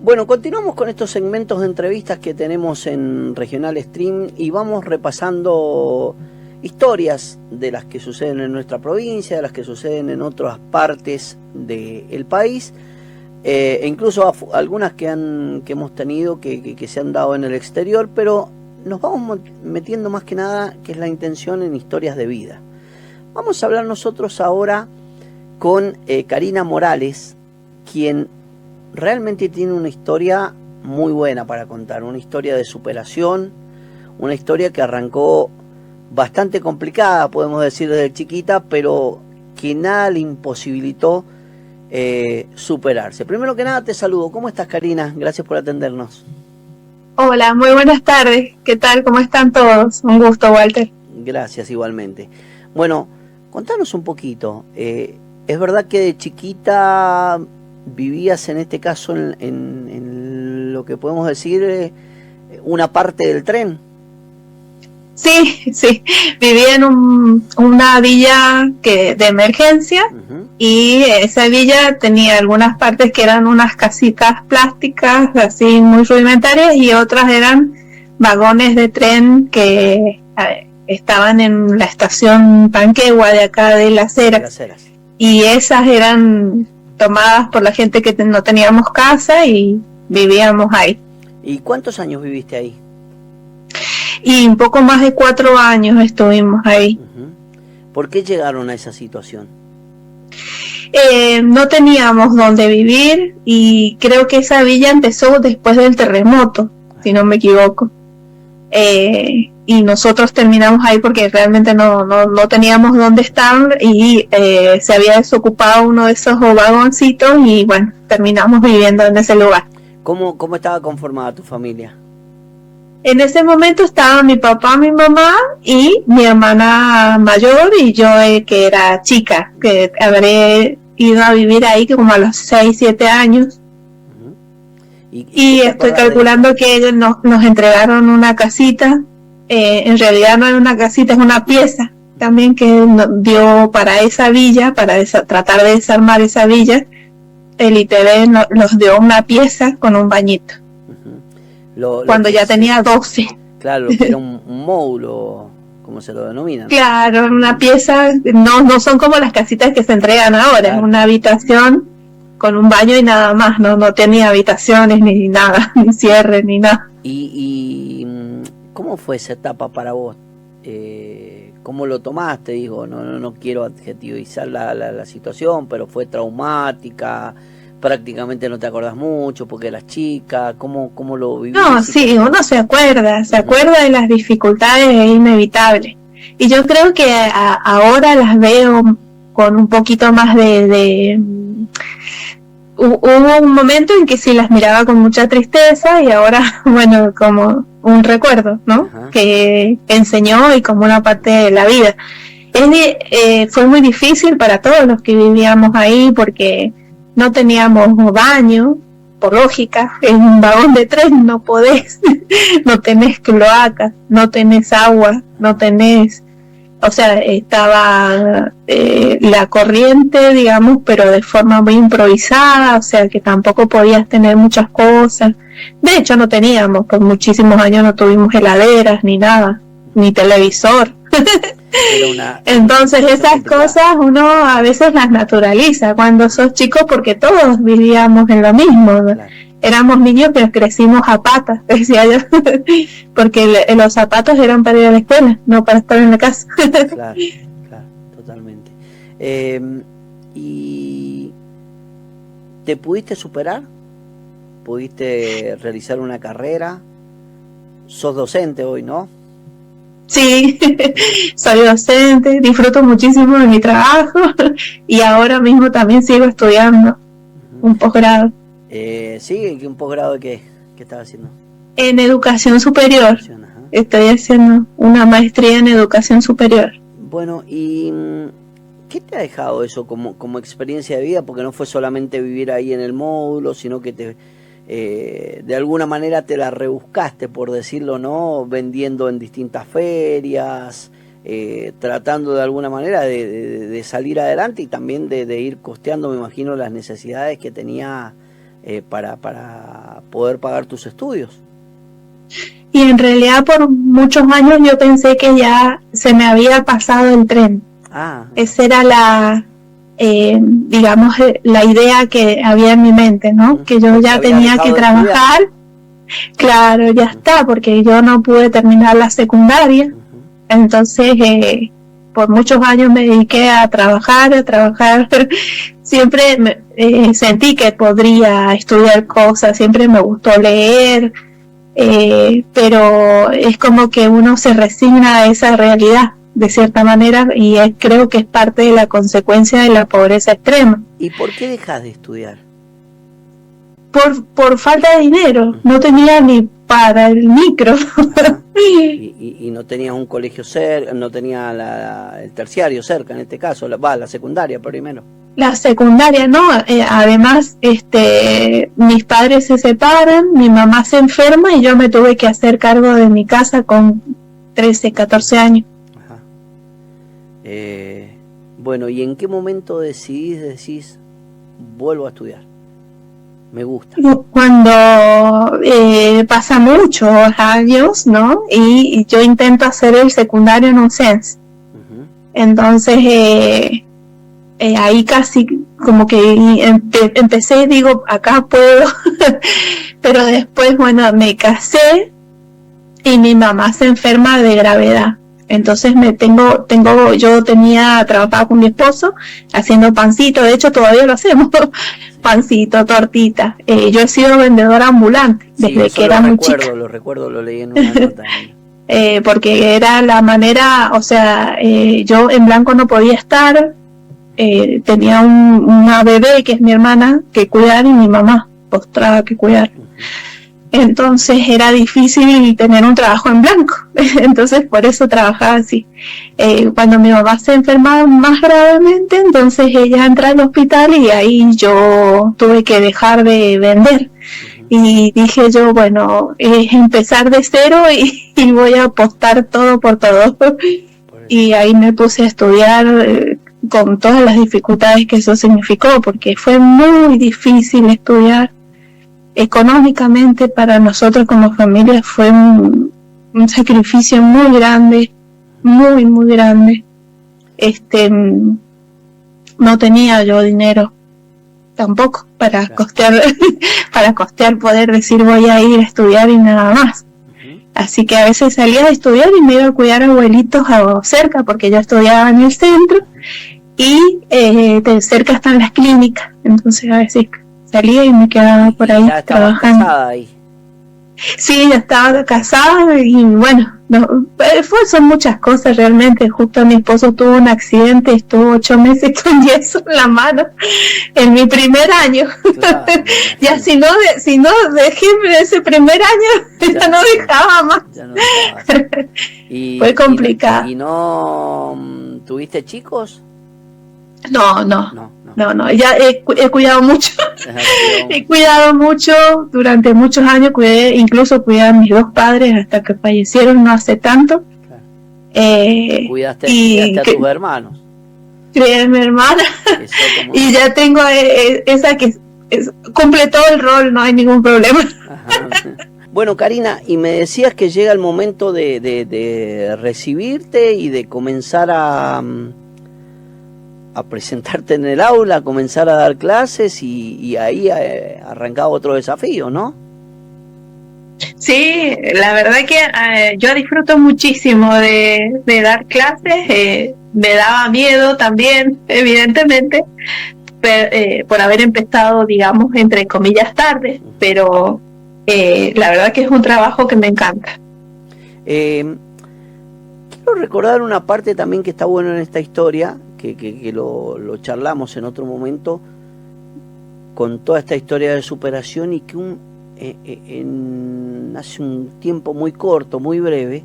Bueno, continuamos con estos segmentos de entrevistas que tenemos en Regional Stream y vamos repasando historias de las que suceden en nuestra provincia, de las que suceden en otras partes del país, e incluso algunas que hemos tenido que se han dado en el exterior, pero nos vamos metiendo más que nada, que es la intención, en historias de vida. Vamos a hablar nosotros ahora con Karina Morales, quien realmente tiene una historia muy buena para contar, una historia de superación, una historia que arrancó bastante complicada, podemos decir, desde chiquita, pero que nada le imposibilitó superarse. Primero que nada te saludo. ¿Cómo estás, Karina? Gracias por atendernos. Hola, muy buenas tardes. ¿Qué tal? ¿Cómo están todos? Un gusto, Walter. Gracias, igualmente. Bueno, contanos un poquito. ¿Es verdad que de chiquita vivías, en este caso, en lo que podemos decir una parte del tren? Sí, vivía en una villa de emergencia. Y esa villa tenía algunas partes que eran unas casitas plásticas, así muy rudimentarias, y otras eran vagones de tren que estaban en la estación Panquegua de acá de Las Heras. Y esas eran tomadas por la gente que no teníamos casa y vivíamos ahí. ¿Y cuántos años viviste ahí? Y un poco más de 4 años estuvimos ahí. ¿Por qué llegaron a esa situación? No teníamos dónde vivir y creo que esa villa empezó después del terremoto, si no me equivoco. Y nosotros terminamos ahí porque realmente no teníamos dónde estar y se había desocupado uno de esos vagoncitos y bueno, terminamos viviendo en ese lugar. ¿Cómo estaba conformada tu familia? En ese momento estaban mi papá, mi mamá y mi hermana mayor y yo, que era chica, que habré ido a vivir ahí que como a los 6, 7 años. Y estoy calculando que ellos nos entregaron una casita. En realidad no era una casita, es una pieza también que nos dio para esa villa, para tratar de desarmar esa villa. El ITV nos dio una pieza con un bañito. Cuando ya tenía 12. Claro, que era un módulo, como se lo denomina. Claro, una pieza, no son como las casitas que se entregan ahora, claro. Es una habitación con un baño y nada más, no tenía habitaciones ni nada, ni cierre, ni nada. ¿Y cómo fue esa etapa para vos? ¿Cómo lo tomaste? Digo, no quiero adjetivizar la situación, pero fue traumática. Prácticamente no te acordás mucho porque eras chica. ¿Cómo lo viviste? No, sí, uno se acuerda de las dificultades, es inevitable. Y yo creo que ahora las veo con un poquito más hubo un momento en que sí las miraba con mucha tristeza y ahora, bueno, como un recuerdo, ¿no? Ajá. Que enseñó y como una parte de la vida. Fue muy difícil para todos los que vivíamos ahí porque no teníamos baño, por lógica, en un vagón de tren no podés, no tenés cloacas, no tenés agua, no tenés, o sea, estaba la corriente, digamos, pero de forma muy improvisada, o sea que tampoco podías tener muchas cosas. De hecho no teníamos, por muchísimos años no tuvimos heladeras ni nada, ni televisor. Entonces esas cosas uno a veces las naturaliza cuando sos chico porque todos vivíamos en lo mismo, ¿no? Claro. Éramos niños pero crecimos a patas, decía yo, porque los zapatos eran para ir a la escuela, no para estar en la casa. Claro, totalmente. ¿Y te pudiste superar? ¿Pudiste realizar una carrera? ¿Sos docente hoy, no? Sí, soy docente, disfruto muchísimo de mi trabajo y ahora mismo también sigo estudiando un posgrado. ¿Sí? ¿Un posgrado de qué? ¿Qué estás haciendo? En educación superior. Estoy haciendo una maestría en educación superior. Bueno, ¿y qué te ha dejado eso como experiencia de vida? Porque no fue solamente vivir ahí en el módulo, sino que de alguna manera te la rebuscaste, por decirlo, ¿no? Vendiendo en distintas ferias, tratando de alguna manera de salir adelante y también de ir costeando, me imagino, las necesidades que tenía para poder pagar tus estudios. Y en realidad por muchos años yo pensé que ya se me había pasado el tren. Esa era la, digamos, la idea que había en mi mente, ¿no? Que yo ya tenía que trabajar. Claro, ya está, porque yo no pude terminar la secundaria. Entonces, por muchos años me dediqué a trabajar. Siempre sentí que podría estudiar cosas, siempre me gustó leer. Pero es como que uno se resigna a esa realidad de cierta manera y creo que es parte de la consecuencia de la pobreza extrema. ¿Y por qué dejas de estudiar? Por falta de dinero, no tenía ni para el micro. Y no tenías un colegio cerca, no tenía el terciario cerca en este caso, la secundaria primero. La secundaria no, además mis padres se separan, mi mamá se enferma y yo me tuve que hacer cargo de mi casa con 13, 14 años. Ajá. Bueno, ¿y en qué momento decís, vuelvo a estudiar? Me gusta. Cuando pasa muchos años, ¿no? Y yo intento hacer el secundario en un CENS. Entonces, ahí casi como que empecé, digo, acá puedo, pero después, bueno, me casé y mi mamá se enferma de gravedad. Entonces yo trabajaba con mi esposo haciendo pancito, de hecho todavía lo hacemos, pancito, tortita. Yo he sido vendedora ambulante desde que era muy chica. Lo recuerdo, lo leí en una nota. Porque era la manera, o sea, yo en blanco no podía estar, tenía una bebé que es mi hermana que cuidar y mi mamá postrada que cuidar. Entonces era difícil tener un trabajo en blanco, entonces por eso trabajaba así. Cuando mi mamá se enfermaba más gravemente, entonces ella entra al hospital y ahí yo tuve que dejar de vender. Y dije yo, bueno, es empezar de cero y voy a apostar todo por todo. Y ahí me puse a estudiar con todas las dificultades que eso significó, porque fue muy difícil estudiar. Económicamente para nosotros como familia fue un sacrificio muy grande, muy, muy grande. No tenía yo dinero tampoco para costear poder decir voy a ir a estudiar y nada más. Así que a veces salía a estudiar y me iba a cuidar a abuelitos cerca, porque yo estudiaba en el centro y cerca están las clínicas, entonces a veces salía y me quedaba por ahí trabajando. Casada ahí. Sí, ya estaba casada y bueno, son muchas cosas realmente. Justo mi esposo tuvo un accidente y estuvo 8 meses con yeso en la mano en mi primer año. Claro, ya si no dejé ese primer año, ya no dejaba más. Ya no dejaba. Fue complicado. ¿Y no tuviste chicos? No, ya he cuidado mucho. He cuidado mucho durante muchos años, incluso cuidé a mis 2 padres hasta que fallecieron no hace tanto. Claro. Cuidaste a tus hermanos. Cuidé a mi hermana y ya tengo esa que cumple todo el rol, no hay ningún problema. Ajá. Bueno, Karina, y me decías que llega el momento de recibirte y de comenzar a presentarte en el aula, a comenzar a dar clases y ahí arrancaba otro desafío, ¿no? Sí, la verdad que yo disfruto muchísimo de dar clases, me daba miedo también, evidentemente, por haber empezado, digamos, entre comillas tarde, pero la verdad que es un trabajo que me encanta. Quiero recordar una parte también que está bueno en esta historia, que lo charlamos en otro momento, con toda esta historia de superación y que hace un tiempo muy corto, muy breve,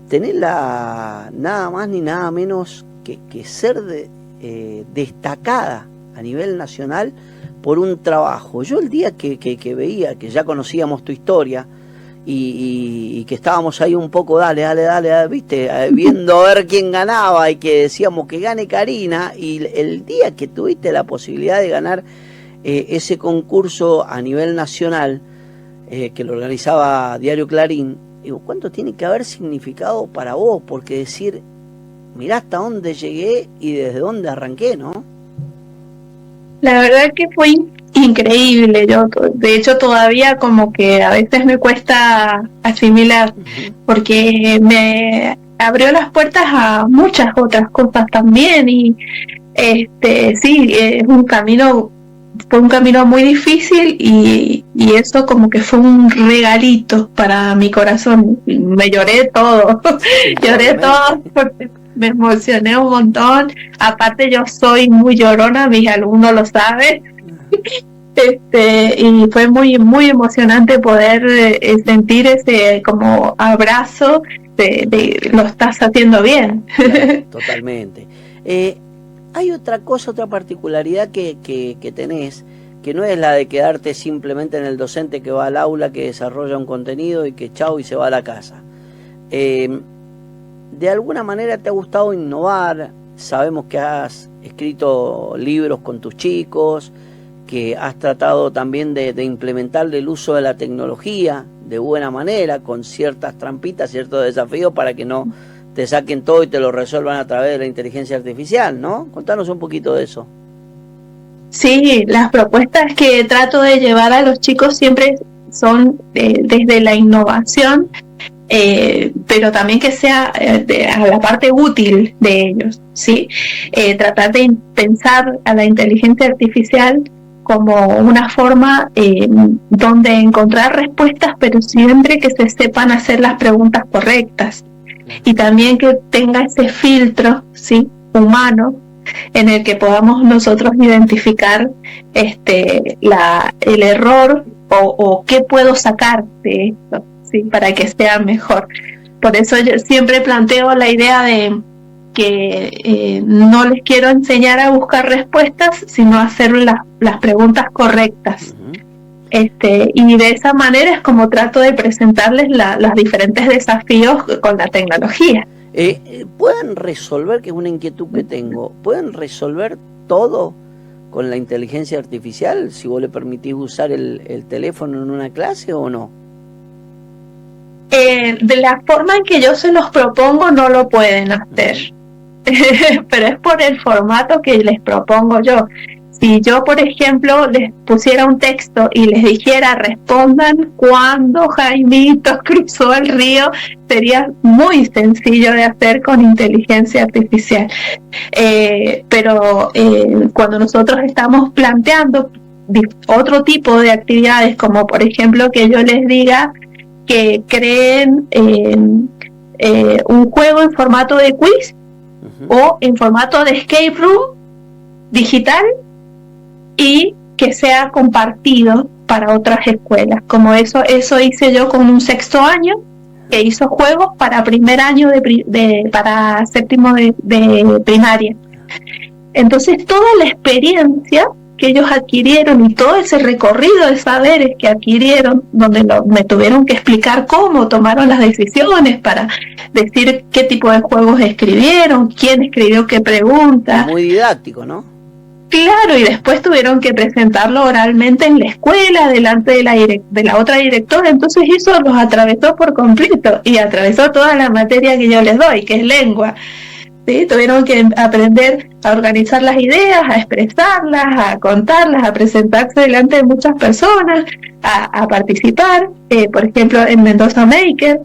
tenés nada más ni nada menos que ser destacada a nivel nacional por un trabajo. Yo el día que veía, que ya conocíamos tu historia, y que estábamos ahí un poco, dale, viste, viendo a ver quién ganaba y que decíamos que gane Karina, y el día que tuviste la posibilidad de ganar ese concurso a nivel nacional que lo organizaba Diario Clarín, digo, ¿cuánto tiene que haber significado para vos? Porque decir, mirá hasta dónde llegué y desde dónde arranqué, ¿no? La verdad que fue increíble. Yo, de hecho, todavía como que a veces me cuesta asimilar, porque me abrió las puertas a muchas otras cosas también, y sí, es un camino, fue un camino muy difícil, y eso como que fue un regalito para mi corazón. Me lloré todo, lloré todo porque me emocioné un montón. Aparte yo soy muy llorona, mis alumnos lo saben. Y fue muy muy emocionante poder sentir ese como abrazo de lo estás haciendo bien. Claro, totalmente. Hay otra cosa, otra particularidad que tenés, que no es la de quedarte simplemente en el docente que va al aula, que desarrolla un contenido y que chau y se va a la casa. De alguna manera te ha gustado innovar. Sabemos que has escrito libros con tus chicos, que has tratado también de implementarle el uso de la tecnología de buena manera, con ciertas trampitas, ciertos desafíos para que no te saquen todo y te lo resuelvan a través de la inteligencia artificial, ¿no? Contanos un poquito de eso. Sí, las propuestas que trato de llevar a los chicos siempre son desde la innovación, pero también que sea a la parte útil de ellos, ¿sí? Tratar de pensar a la inteligencia artificial como una forma donde encontrar respuestas, pero siempre que se sepan hacer las preguntas correctas, y también que tenga ese filtro, ¿sí?, humano, en el que podamos nosotros identificar el error o qué puedo sacar de esto, ¿sí?, para que sea mejor. Por eso yo siempre planteo la idea de que no les quiero enseñar a buscar respuestas, sino a hacer las preguntas correctas. Y de esa manera es como trato de presentarles los diferentes desafíos con la tecnología. ¿Pueden resolver, que es una inquietud que tengo, pueden resolver todo con la inteligencia artificial si vos le permitís usar el teléfono en una clase o no? De la forma en que yo se los propongo no lo pueden hacer, pero es por el formato que les propongo yo. Si yo, por ejemplo, les pusiera un texto y les dijera respondan cuando Jaimito cruzó el río, sería muy sencillo de hacer con inteligencia artificial. Pero cuando nosotros estamos planteando otro tipo de actividades, como por ejemplo que yo les diga que creen un juego en formato de quiz o en formato de escape room digital, y que sea compartido para otras escuelas. Como eso hice yo con un sexto año, que hizo juegos para primer año para séptimo de primaria. Entonces toda la experiencia que ellos adquirieron y todo ese recorrido de saberes que adquirieron, donde me tuvieron que explicar cómo tomaron las decisiones para decir qué tipo de juegos escribieron, quién escribió qué pregunta. Muy didáctico, ¿no? Claro, y después tuvieron que presentarlo oralmente en la escuela, delante de la otra directora. Entonces eso los atravesó por completo y atravesó toda la materia que yo les doy, que es lengua. ¿Sí? Tuvieron que aprender a organizar las ideas, a expresarlas, a contarlas, a presentarse delante de muchas personas, a participar, por ejemplo, en Mendoza Maker.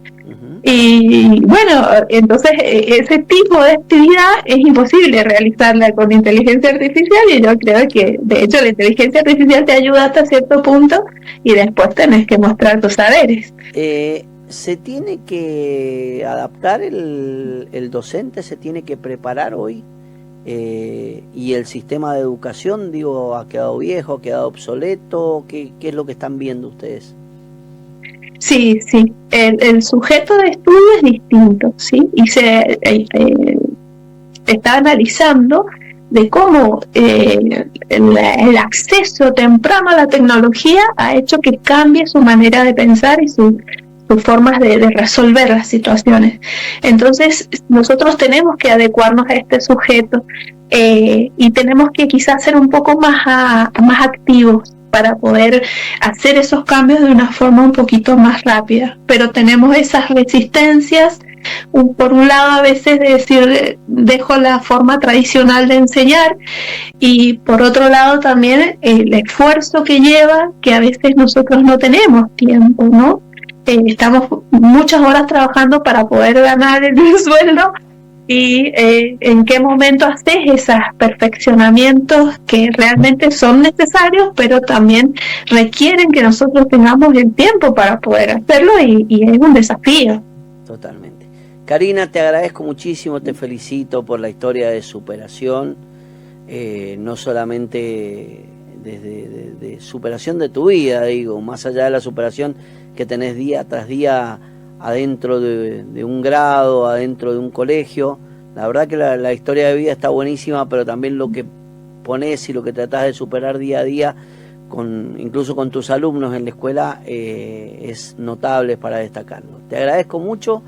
Y bueno, entonces ese tipo de actividad es imposible realizarla con inteligencia artificial, y yo creo que de hecho la inteligencia artificial te ayuda hasta cierto punto y después tenés que mostrar tus saberes. ¿Se tiene que adaptar el docente, se tiene que preparar hoy? ¿Y el sistema de educación, digo, ha quedado viejo, ha quedado obsoleto? ¿Qué es lo que están viendo ustedes? Sí, el sujeto de estudio es distinto, ¿sí? Y se está analizando de cómo el acceso temprano a la tecnología ha hecho que cambie su manera de pensar y su sus formas de resolver las situaciones. Entonces nosotros tenemos que adecuarnos a este sujeto y tenemos que quizás ser un poco más activos para poder hacer esos cambios de una forma un poquito más rápida, pero tenemos esas resistencias. Por un lado, a veces de decir dejo la forma tradicional de enseñar, y por otro lado también el esfuerzo que lleva, que a veces nosotros no tenemos tiempo, ¿no? Estamos muchas horas trabajando para poder ganar el sueldo, y en qué momento haces esos perfeccionamientos que realmente son necesarios, pero también requieren que nosotros tengamos el tiempo para poder hacerlo, y es un desafío. Totalmente. Karina, te agradezco muchísimo, te felicito por la historia de superación, no solamente desde de superación de tu vida, digo, más allá de la superación que tenés día tras día adentro de un grado, adentro de un colegio. La verdad que la historia de vida está buenísima, pero también lo que pones y lo que tratás de superar día a día, incluso con tus alumnos en la escuela, es notable para destacarlo. Te agradezco mucho.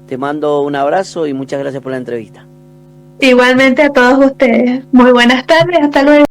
Te mando un abrazo y muchas gracias por la entrevista. Igualmente a todos ustedes. Muy buenas tardes, hasta luego.